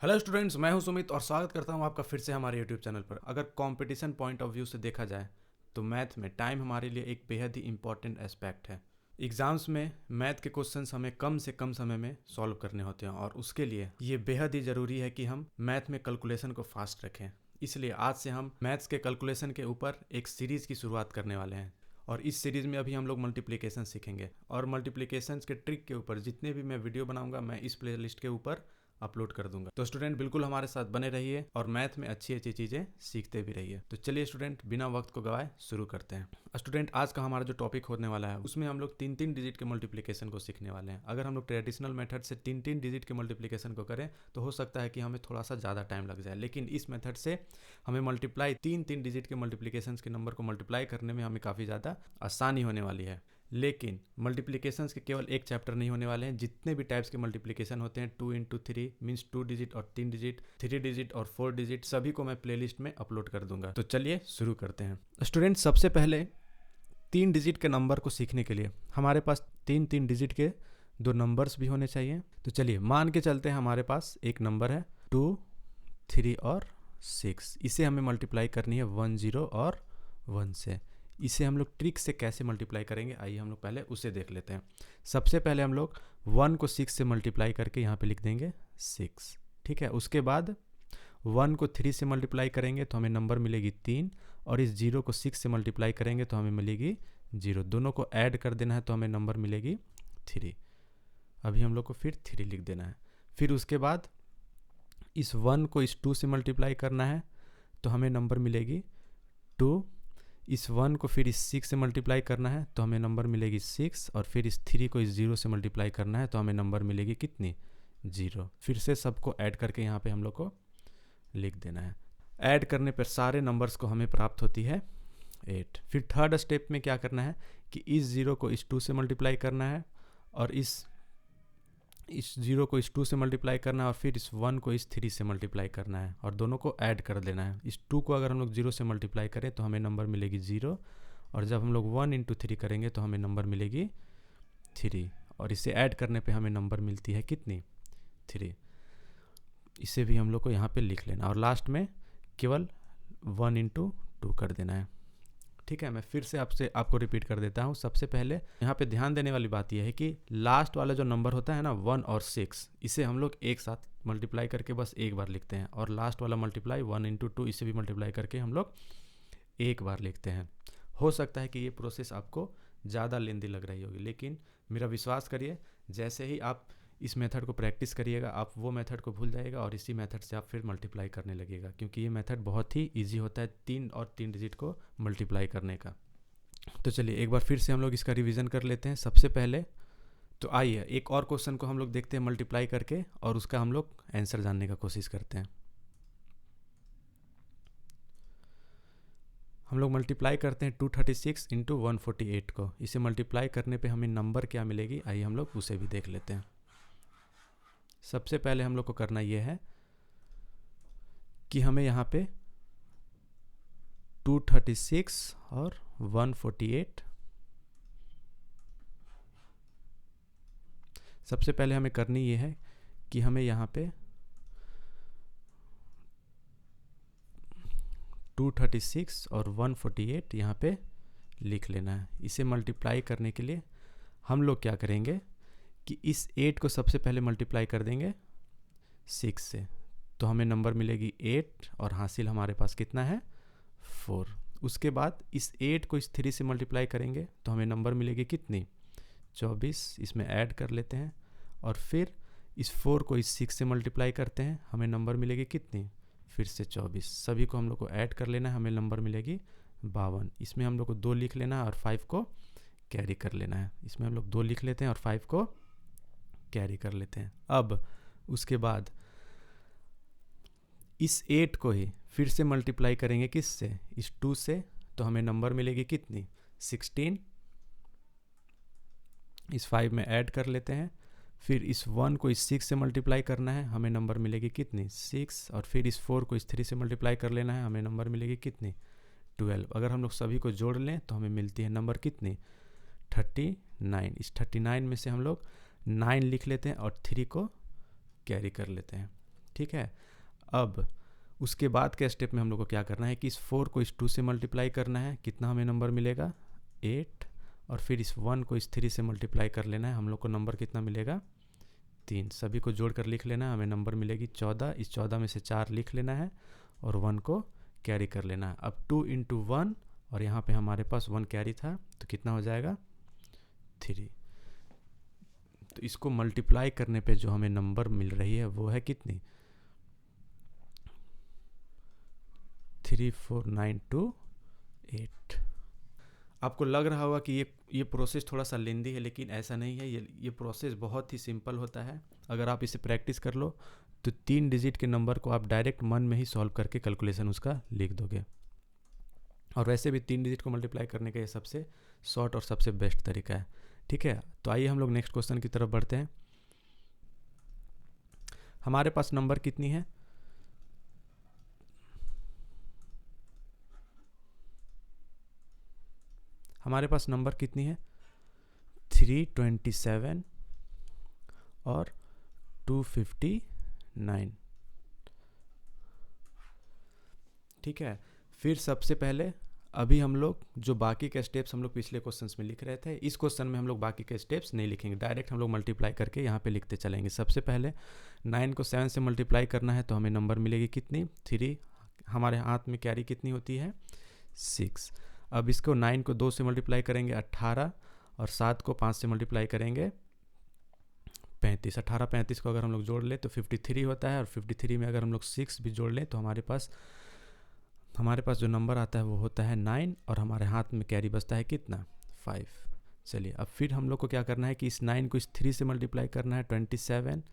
Hello students, मैं हूं सुमित और स्वागत करता हूं आपका फिर से हमारे यूट्यूब चैनल पर। अगर कंपटीशन पॉइंट ऑफ व्यू से देखा जाए तो मैथ में टाइम हमारे लिए एक बेहद ही इंपॉर्टेंट एस्पेक्ट है। एग्जाम्स में मैथ के क्वेश्चंस हमें कम से कम समय में सॉल्व करने होते हैं और उसके लिए ये बेहद ही ज़रूरी है कि हम मैथ में कैलकुलेशन को फास्ट रखें। इसलिए आज से हम मैथ्स के कैलकुलेशन के ऊपर एक सीरीज़ की शुरुआत करने वाले हैं और इस सीरीज़ में अभी हम लोग मल्टीप्लिकेशन सीखेंगे और मल्टीप्लिकेशन के ट्रिक के ऊपर जितने भी मैं वीडियो बनाऊंगा मैं इस प्लेलिस्ट के ऊपर अपलोड कर दूंगा। तो स्टूडेंट बिल्कुल हमारे साथ बने रहिए और मैथ में अच्छी अच्छी चीज़ें सीखते भी रहिए। तो चलिए स्टूडेंट बिना वक्त को गवाए शुरू करते हैं। स्टूडेंट आज का हमारा जो टॉपिक होने वाला है उसमें हम लोग 3-3 डिजिट के मल्टीप्लिकेशन को सीखने वाले हैं। अगर हम लोग ट्रेडिशनल मेथड से 3-3 डिजिट के मल्टीप्लिकेशन को करें तो हो सकता है कि हमें थोड़ा सा ज़्यादा टाइम लग जाए, लेकिन इस मेथड से हमें मल्टीप्लाई 3-3 डिजिट के मल्टीप्लिकेशन के नंबर को मल्टीप्लाई करने में हमें काफ़ी ज़्यादा आसानी होने वाली है। लेकिन मल्टीप्लिकेशंस के केवल एक चैप्टर नहीं होने वाले हैं। जितने भी टाइप्स के मल्टीप्लिकेशन होते हैं 2 into 3 मीन्स 2 डिजिट और 3 डिजिट, 3 डिजिट और 4 डिजिट, सभी को मैं प्लेलिस्ट में अपलोड कर दूंगा। तो चलिए शुरू करते हैं। स्टूडेंट सबसे पहले 3 डिजिट के नंबर को सीखने के लिए हमारे पास 3-3 डिजिट के दो नंबर्स भी होने चाहिए। तो चलिए मान के चलते हैं हमारे पास एक नंबर है 2, 3 और 6। इसे हमें मल्टीप्लाई करनी है 1, 0 और 1 से। इसे हम लोग ट्रिक से कैसे मल्टीप्लाई करेंगे आइए हम लोग पहले उसे देख लेते हैं। सबसे पहले हम लोग 1 को 6 से मल्टीप्लाई करके यहाँ पे लिख देंगे 6, ठीक है। उसके बाद 1 को 3 से मल्टीप्लाई करेंगे तो हमें नंबर मिलेगी 3 और इस 0 को 6 से मल्टीप्लाई करेंगे तो हमें मिलेगी 0। दोनों को ऐड कर देना है तो हमें नंबर मिलेगी 3। अभी हम लोग को फिर 3 लिख देना है। फिर उसके बाद इस 1 को इस 2 से मल्टीप्लाई करना है तो हमें नंबर मिलेगी 2। इस 1 को फिर इस 6 से मल्टीप्लाई करना है तो हमें नंबर मिलेगी 6 और फिर इस 3 को इस 0 से मल्टीप्लाई करना है तो हमें नंबर मिलेगी कितनी, 0। फिर से सबको ऐड करके यहाँ पे हम लोग को लिख देना है। ऐड करने पर सारे नंबर्स को हमें प्राप्त होती है 8। फिर थर्ड स्टेप में क्या करना है कि इस 0 को इस 2 से मल्टीप्लाई करना है और इस 0 को इस 2 से मल्टीप्लाई करना है और फिर इस 1 को इस 3 से मल्टीप्लाई करना है और दोनों को ऐड कर देना है। इस 2 को अगर हम लोग 0 से मल्टीप्लाई करें तो हमें नंबर मिलेगी 0 और जब हम लोग 1 into 3 करेंगे तो हमें नंबर मिलेगी 3 और इसे ऐड करने पे हमें नंबर मिलती है कितनी, 3। इसे भी हम लोग को यहाँ पे लिख लेना और लास्ट में केवल 1 into 2 कर देना है, ठीक है। मैं फिर से आपको रिपीट कर देता हूँ। सबसे पहले यहाँ पे ध्यान देने वाली बात यह है कि लास्ट वाला जो नंबर होता है ना 1 और 6, इसे हम लोग एक साथ मल्टीप्लाई करके बस एक बार लिखते हैं और लास्ट वाला मल्टीप्लाई 1 into 2 इसे भी मल्टीप्लाई करके हम लोग एक बार लिखते हैं। हो सकता है कि ये प्रोसेस आपको ज़्यादा लेंदी लग रही होगी, लेकिन मेरा विश्वास करिए जैसे ही आप इस मेथड को प्रैक्टिस करिएगा आप वो मेथड को भूल जाइएगा और इसी मेथड से आप फिर मल्टीप्लाई करने लगेगा, क्योंकि ये मेथड बहुत ही इजी होता है 3 और 3 डिजिट को मल्टीप्लाई करने का। तो चलिए एक बार फिर से हम लोग इसका रिवीजन कर लेते हैं। सबसे पहले तो आइए एक और क्वेश्चन को हम लोग देखते हैं मल्टीप्लाई करके और उसका हम लोग आंसर जानने का कोशिश करते हैं। हम लोग मल्टीप्लाई करते हैं 236 into 148 को। इसे मल्टीप्लाई करने पे हमें नंबर क्या मिलेगी आइए हम लोग उसे भी देख लेते हैं। सबसे पहले हम लोग को करना यह है कि हमें यहाँ पे 236 और 148, सबसे पहले हमें करनी ये है कि हमें यहाँ पे 236 और 148 यहाँ पे लिख लेना है। इसे मल्टीप्लाई करने के लिए हम लोग क्या करेंगे कि इस 8 को सबसे पहले मल्टीप्लाई कर देंगे 6 से तो हमें नंबर मिलेगी 8 और हासिल हमारे पास कितना है 4। उसके बाद इस 8 को इस 3 से मल्टीप्लाई करेंगे तो हमें नंबर मिलेगी कितनी, 24। इसमें ऐड कर लेते हैं और फिर इस 4 को इस 6 से मल्टीप्लाई करते हैं, हमें नंबर मिलेगी कितनी, फिर से 24। सभी को हम लोग को ऐड कर लेना है, हमें नंबर मिलेगी 52। इसमें हम लोग को 2 लिख लेना है और 5 को कैरी कर लेना है। इसमें हम लोग 2 लिख लेते हैं और 5 को कैरी कर लेते हैं। अब उसके बाद इस 8 को ही फिर से मल्टीप्लाई करेंगे किससे, इस 2 से, तो हमें नंबर मिलेगी कितनी, 16। इस 5 में ऐड कर लेते हैं। फिर इस 1 को इस 6 से मल्टीप्लाई करना है, हमें नंबर मिलेगी कितनी, 6। और फिर इस 4 को इस 3 से मल्टीप्लाई कर लेना है, हमें नंबर मिलेगी कितनी, 12। अगर हम लोग सभी को जोड़ लें तो हमें मिलती है नंबर कितनी, 39। इस 39 में से हम लोग 9 लिख लेते हैं और 3 को कैरी कर लेते हैं। ठीक है। अब उसके बाद के स्टेप में हम लोग को क्या करना है कि इस 4 को इस 2 से मल्टीप्लाई करना है, कितना हमें नंबर मिलेगा 8, और फिर इस 1 को इस 3 से मल्टीप्लाई कर लेना है, हम लोग को नंबर कितना मिलेगा 3। सभी को जोड़कर लिख लेना है, हमें नंबर मिलेगी 14। इस 14 में से 4 लिख लेना है और 1 को कैरी कर लेना है। अब 2 इंटू 1, और यहाँ पे हमारे पास 1 कैरी था तो कितना हो जाएगा 3। तो इसको मल्टीप्लाई करने पे जो हमें नंबर मिल रही है वो है कितनी 34928। आपको लग रहा होगा कि ये प्रोसेस थोड़ा सा लेंदी है, लेकिन ऐसा नहीं है। ये प्रोसेस बहुत ही सिंपल होता है। अगर आप इसे प्रैक्टिस कर लो तो 3 डिजिट के नंबर को आप डायरेक्ट मन में ही सॉल्व करके कैलकुलेशन उसका लिख दोगे। और वैसे भी 3 डिजिट को मल्टीप्लाई करने का ये सबसे शॉर्ट और सबसे बेस्ट तरीका है। ठीक है, तो आइए हम लोग नेक्स्ट क्वेश्चन की तरफ बढ़ते हैं। हमारे पास नंबर कितनी है हमारे पास नंबर कितनी है 327 और 259। ठीक है, फिर सबसे पहले अभी हम लोग जो बाकी के स्टेप्स हम लोग पिछले क्वेश्चंस में लिख रहे थे, इस क्वेश्चन में हम लोग बाकी के स्टेप्स नहीं लिखेंगे, डायरेक्ट हम लोग मल्टीप्लाई करके यहाँ पे लिखते चलेंगे। सबसे पहले 9 को 7 से मल्टीप्लाई करना है तो हमें नंबर मिलेगी कितनी 3। हमारे हाथ में कैरी कितनी होती है 6। अब इसको 9 को 2 से मल्टीप्लाई करेंगे 18, और 7 को 5 से मल्टीप्लाई करेंगे 35। 18 35 को अगर हम लोग जोड़ लें तो 53 होता है, और 53 में अगर हम लोग 6 भी जोड़ लें तो हमारे पास जो नंबर आता है वो होता है 9, और हमारे हाथ में कैरी बचता है कितना 5। चलिए, अब फिर हम लोग को क्या करना है कि इस 9 को इस 3 से मल्टीप्लाई करना है 27,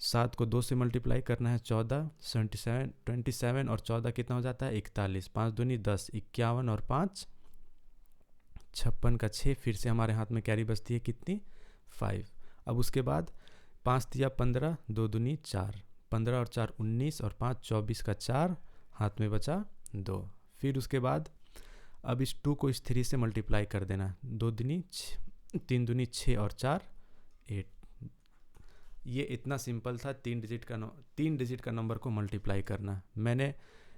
7 को 2 से मल्टीप्लाई करना है 14, 27 और 14 कितना हो जाता है 41, 5 दूनी 10, 51 और 5 56 का 6। फिर से हमारे हाथ में कैरी बचती है कितनी 5। अब उसके बाद 5 दिया 15, 2 दूनी 4, 15 और 4 19, और 5 24 का 4, हाथ में बचा 2। फिर उसके बाद अब इस 2 को इस 3 से मल्टीप्लाई कर देना, 2 दूनी 3 दूनी 6 और 4 8। ये इतना सिंपल था 3 डिजिट का नंबर को मल्टीप्लाई करना। मैंने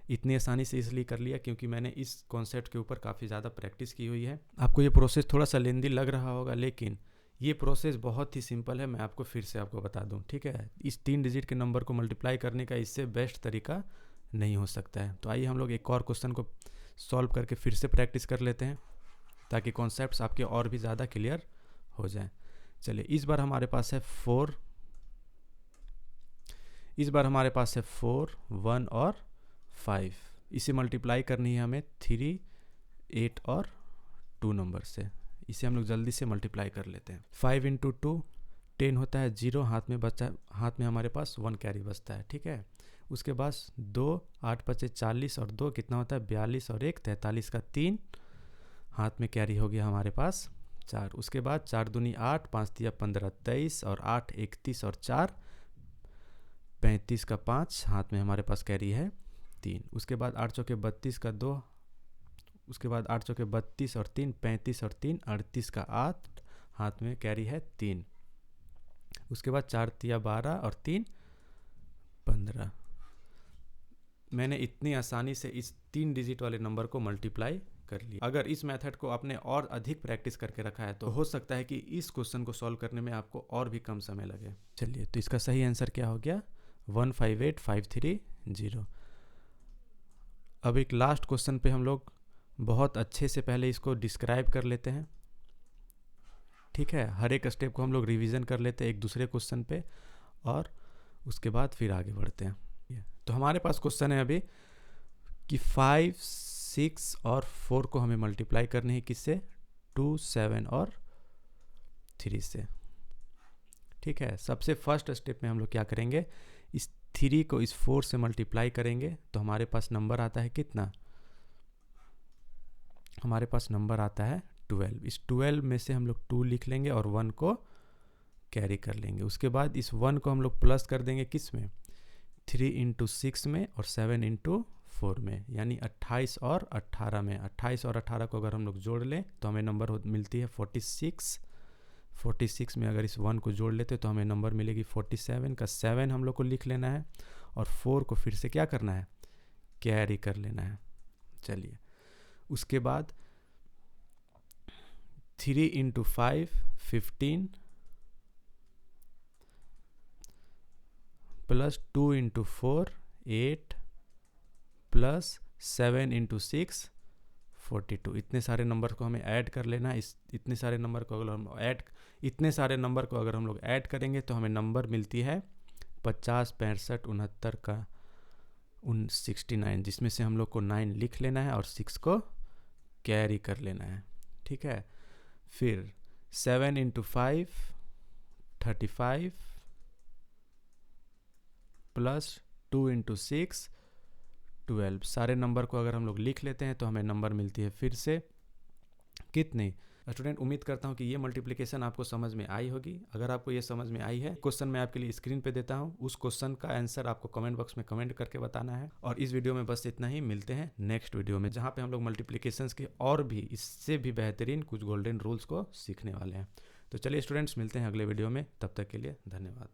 इतनी आसानी से इसलिए कर लिया क्योंकि मैंने इस कॉन्सेप्ट के ऊपर काफ़ी ज़्यादा प्रैक्टिस की हुई है। आपको ये प्रोसेस थोड़ा सा लेंदी लग रहा होगा, लेकिन ये प्रोसेस बहुत ही सिंपल है। मैं आपको फिर से बता दूं, ठीक है। इस 3 डिजिट के नंबर को मल्टीप्लाई करने का इससे बेस्ट तरीका नहीं हो सकता है। तो आइए हम लोग एक और क्वेश्चन को सॉल्व करके फिर से प्रैक्टिस कर लेते हैं, ताकि कॉन्सेप्ट्स आपके और भी ज़्यादा क्लियर हो जाएं। चलिए, इस बार हमारे पास है 4, 1 और 5। इसे मल्टीप्लाई करनी है हमें 3, 8 और 2 नंबर से। इसे हम लोग जल्दी से मल्टीप्लाई कर लेते हैं। 5 इंटू 2 10 होता है 0, हाथ में हमारे पास 1 कैरी बचता है। ठीक है, उसके बाद 2 8 5 40, और 2 कितना होता है 42, और 1 43 का 3, हाथ में कैरी हो गया हमारे पास 4। उसके बाद 4 दूनी 8, 5 दिया 15 23, और 8 31, और 4 35 का 5, हाथ में हमारे पास कैरी है 3। उसके बाद 8 चौके 32 का 2, उसके बाद 8 चौके 32 और 3 35, और 3 38 का 8, हाथ में कैरी है 3। उसके बाद 4 तिया 12, और 3 15। मैंने इतनी आसानी से इस 3 डिजिट वाले नंबर को मल्टीप्लाई कर लिया। अगर इस मेथड को आपने और अधिक प्रैक्टिस करके रखा है तो हो सकता है कि इस क्वेश्चन को सॉल्व करने में आपको और भी कम समय लगे। चलिए, तो इसका सही आंसर क्या हो गया 158,530। अब एक लास्ट क्वेश्चन पे हम लोग बहुत अच्छे से पहले इसको डिस्क्राइब कर लेते हैं। ठीक है, हर एक स्टेप को हम लोग रिवीजन कर लेते हैं एक दूसरे क्वेश्चन पे, और उसके बाद फिर आगे बढ़ते हैं। तो हमारे पास क्वेश्चन है अभी कि 5, 6 और 4 को हमें मल्टीप्लाई करनी है किससे 2, 7 और 3 से। ठीक है, सबसे फर्स्ट स्टेप में हम लोग क्या करेंगे, इस 3 को इस 4 से मल्टीप्लाई करेंगे तो हमारे पास नंबर आता है कितना, हमारे पास नंबर आता है 12। इस 12 में से हम लोग 2 लिख लेंगे और 1 को कैरी कर लेंगे। उसके बाद इस 1 को हम लोग प्लस कर देंगे किस में 3 इंटू 6 में, और 7 इंटू 4 में, यानी 28 और 18 में। 28 और 18 को अगर हम लोग जोड़ लें तो हमें नंबर मिलती है 46। 46 में अगर इस 1 को जोड़ लेते तो हमें नंबर मिलेगी 47 का 7 हम लोग को लिख लेना है, और 4 को फिर से क्या करना है, कैरी कर लेना है। चलिए, उसके बाद 3 × 5 15 प्लस 2 × 4 8 प्लस 7 × 6 42। इतने सारे नंबर को हमें ऐड कर लेना है। इतने सारे नंबर को अगर हम लोग ऐड करेंगे तो हमें नंबर मिलती है 50 65 69 का 69, जिसमें से हम लोग को 9 लिख लेना है और 6 को कैरी कर लेना है। ठीक है, फिर 7 × 5 35 प्लस 2 × 6 12। सारे नंबर को अगर हम लोग लिख लेते हैं तो हमें नंबर मिलती है फिर से कितनी। स्टूडेंट, उम्मीद करता हूं कि ये मल्टीप्लिकेशन आपको समझ में आई होगी। अगर आपको ये समझ में आई है, क्वेश्चन मैं आपके लिए स्क्रीन पे देता हूं, उस क्वेश्चन का आंसर आपको कमेंट बॉक्स में कमेंट करके बताना है। और इस वीडियो में बस इतना ही। मिलते हैं नेक्स्ट वीडियो में, जहां पे हम लोग मल्टीप्लिकेशंस के और भी इससे भी बेहतरीन कुछ गोल्डन रूल्स को सीखने वाले हैं। तो चलिए स्टूडेंट्स, मिलते हैं अगले वीडियो में। तब तक के लिए धन्यवाद।